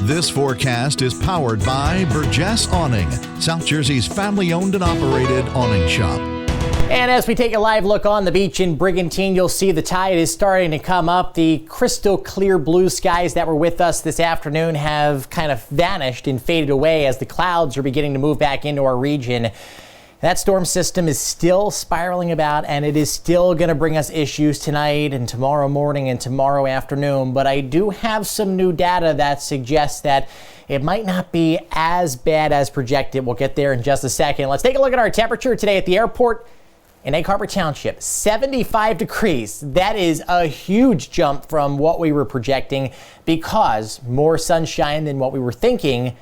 This forecast is powered by Burgess Awning, South Jersey's family-owned and operated awning shop. And as we take a live look on the beach in Brigantine, you'll see the tide is starting to come up. The crystal clear blue skies that were with us this afternoon have kind of vanished and faded away as the clouds are beginning to move back into our region. That storm system is still spiraling about, and it is still going to bring us issues tonight and tomorrow morning and tomorrow afternoon. But I do have some new data that suggests that it might not be as bad as projected. We'll get there in just a second. Let's take a look at our temperature today at the airport in Egg Harbor Township. 75 degrees. That is a huge jump from what we were projecting because more sunshine than what we were thinking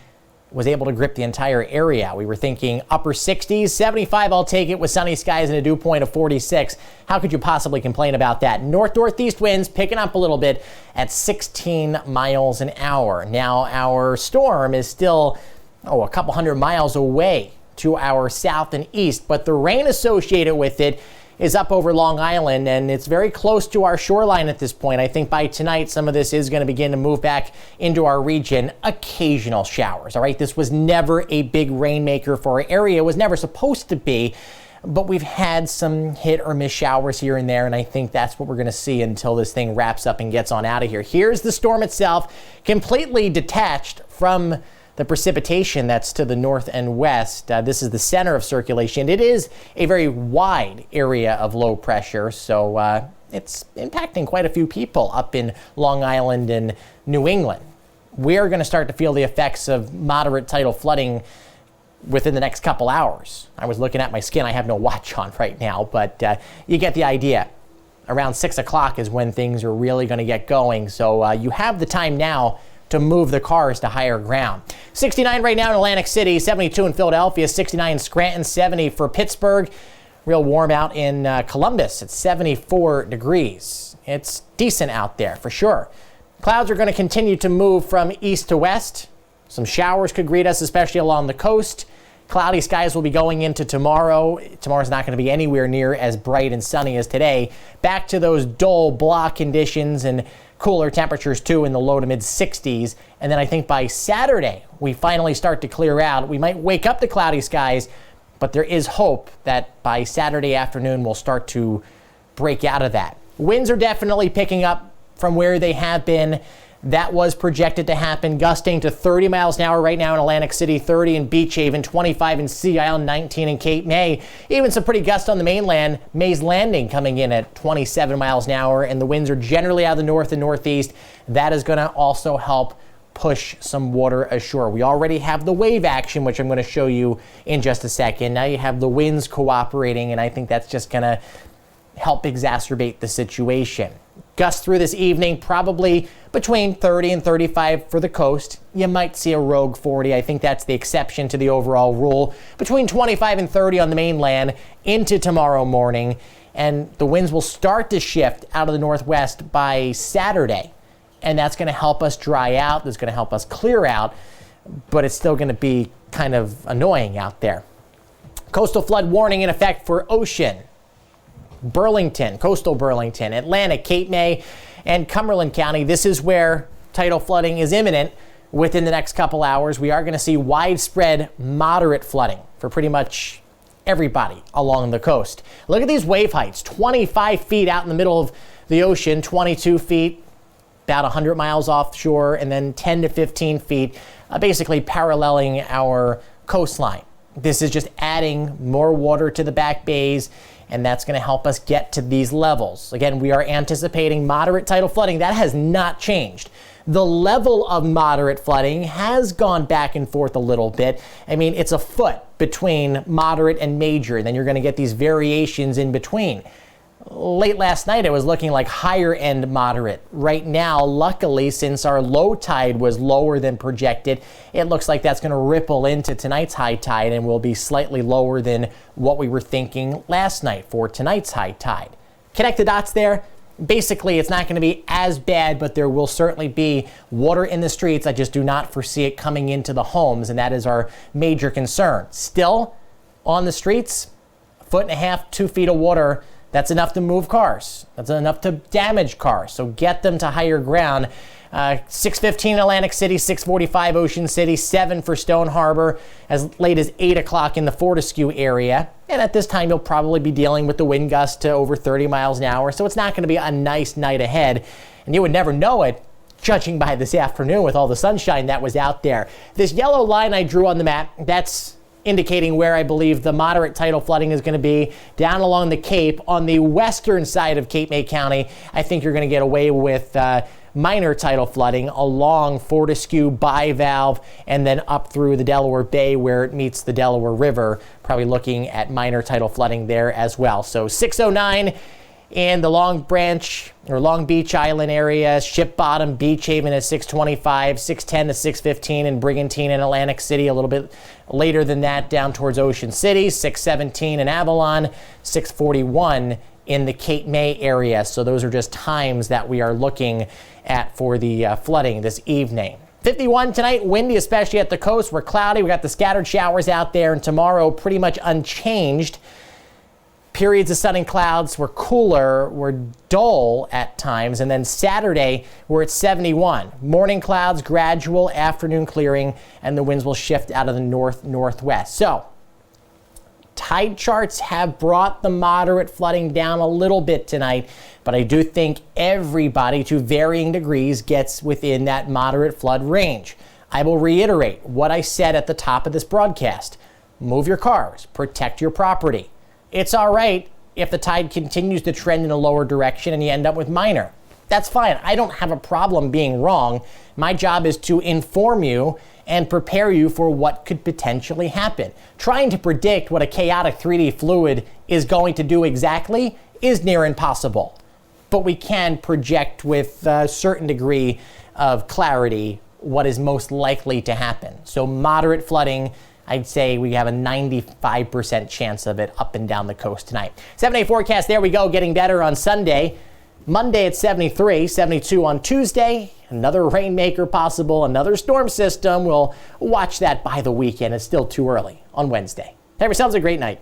was able to grip the entire area. We were thinking upper 60s, 75 I'll take it with sunny skies and a dew point of 46. How could you possibly complain about that? North-northeast winds picking up a little bit at 16 miles an hour. Now our storm is still a couple hundred miles away to our south and east, but the rain associated with it is up over Long Island, and it's very close to our shoreline at this point. I think by tonight, some of this is going to begin to move back into our region. Occasional showers, all right? This was never a big rainmaker for our area. It was never supposed to be, but we've had some hit or miss showers here and there, and I think that's what we're going to see until this thing wraps up and gets on out of here. Here's the storm itself, completely detached from the precipitation that's to the north and west. This is the center of circulation. It is a very wide area of low pressure, so it's impacting quite a few people up in Long Island and New England. We're going to start to feel the effects of moderate tidal flooding within the next couple hours. I was looking at my skin. I have no watch on right now, but you get the idea. Around 6 o'clock is when things are really going to get going, so you have the time now to move the cars to higher ground. 69 right now in Atlantic City, 72 in Philadelphia, 69 in Scranton, 70 for Pittsburgh. Real warm out in Columbus at 74 degrees. It's decent out there for sure. Clouds are going to continue to move from east to west. Some showers could greet us, especially along the coast. Cloudy skies will be going into tomorrow. Tomorrow's not going to be anywhere near as bright and sunny as today. Back to those dull block conditions and cooler temperatures too in the low to mid 60s. And then I think by Saturday, we finally start to clear out. We might wake up to cloudy skies, but there is hope that by Saturday afternoon, we'll start to break out of that. Winds are definitely picking up from where they have been. That was projected to happen, gusting to 30 miles an hour right now in Atlantic City, 30 in Beach Haven, 25 in Sea Isle, 19 in Cape May. Even some pretty gusts on the mainland. May's Landing coming in at 27 miles an hour, and the winds are generally out of the north and northeast. That is going to also help push some water ashore. We already have the wave action, which I'm going to show you in just a second. Now you have the winds cooperating, and I think that's just going to help exacerbate the situation. Gusts through this evening, probably between 30 and 35 for the coast. You might see a rogue 40. I think that's the exception to the overall rule. Between 25 and 30 on the mainland into tomorrow morning. And the winds will start to shift out of the northwest by Saturday. And that's going to help us dry out. That's going to help us clear out. But it's still going to be kind of annoying out there. Coastal flood warning in effect for Ocean, Burlington, coastal Burlington, Atlantic, Cape May, and Cumberland County. This is where tidal flooding is imminent within the next couple hours. We are going to see widespread moderate flooding for pretty much everybody along the coast. Look at these wave heights, 25 feet out in the middle of the ocean, 22 feet about 100 miles offshore, and then 10 to 15 feet basically paralleling our coastline. This is just adding more water to the back bays, and that's going to help us get to these levels. Again, we are anticipating moderate tidal flooding. That has not changed. The level of moderate flooding has gone back and forth a little bit. I mean, it's a foot between moderate and major. Then you're going to get these variations in between. Late last night, it was looking like higher end moderate. Right now, luckily, since our low tide was lower than projected, it looks like that's going to ripple into tonight's high tide and will be slightly lower than what we were thinking last night for tonight's high tide. Connect the dots there. Basically, it's not going to be as bad, but there will certainly be water in the streets. I just do not foresee it coming into the homes, and that is our major concern. Still, on the streets, 1.5 to 2 feet of water That's enough to move cars. That's enough to damage cars. So get them to higher ground. 6:15 Atlantic City, 6:45 Ocean City, 7 for Stone Harbor, as late as 8 o'clock in the Fortescue area. And at this time, you'll probably be dealing with the wind gusts to over 30 miles an hour. So it's not going to be a nice night ahead. And you would never know it, judging by this afternoon with all the sunshine that was out there. This yellow line I drew on the map, that's indicating where I believe the moderate tidal flooding is going to be down along the Cape. On the western side of Cape May County, I think you're going to get away with minor tidal flooding along Fortescue, Bivalve, and then up through the Delaware Bay where it meets the Delaware River. Probably looking at minor tidal flooding there as well. So 609 in the Long Branch or Long Beach Island area, Ship Bottom, Beach Haven at 625, 610 to 615 in Brigantine and Atlantic City. A little bit later than that down towards Ocean City, 617 in Avalon, 641 in the Cape May area. So those are just times that we are looking at for the flooding this evening. 51 tonight, windy, especially at the coast. We're cloudy. We got the scattered showers out there, and tomorrow pretty much unchanged. Periods of sun and clouds were cooler, were dull at times, and then Saturday we're at 71. Morning clouds, gradual afternoon clearing, and the winds will shift out of the north-northwest. So tide charts have brought the moderate flooding down a little bit tonight, but I do think everybody to varying degrees gets within that moderate flood range. I will reiterate what I said at the top of this broadcast. Move your cars, protect your property. It's all right if the tide continues to trend in a lower direction and you end up with minor. That's fine. I don't have a problem being wrong. My job is to inform you and prepare you for what could potentially happen. Trying to predict what a chaotic 3D fluid is going to do exactly is near impossible. But we can project with a certain degree of clarity what is most likely to happen. So moderate flooding, I'd say we have a 95% chance of it up and down the coast tonight. 7-day forecast, there we go, getting better on Sunday. Monday at 73, 72 on Tuesday. Another rainmaker possible, another storm system. We'll watch that by the weekend. It's still too early on Wednesday. Have yourselves a great night.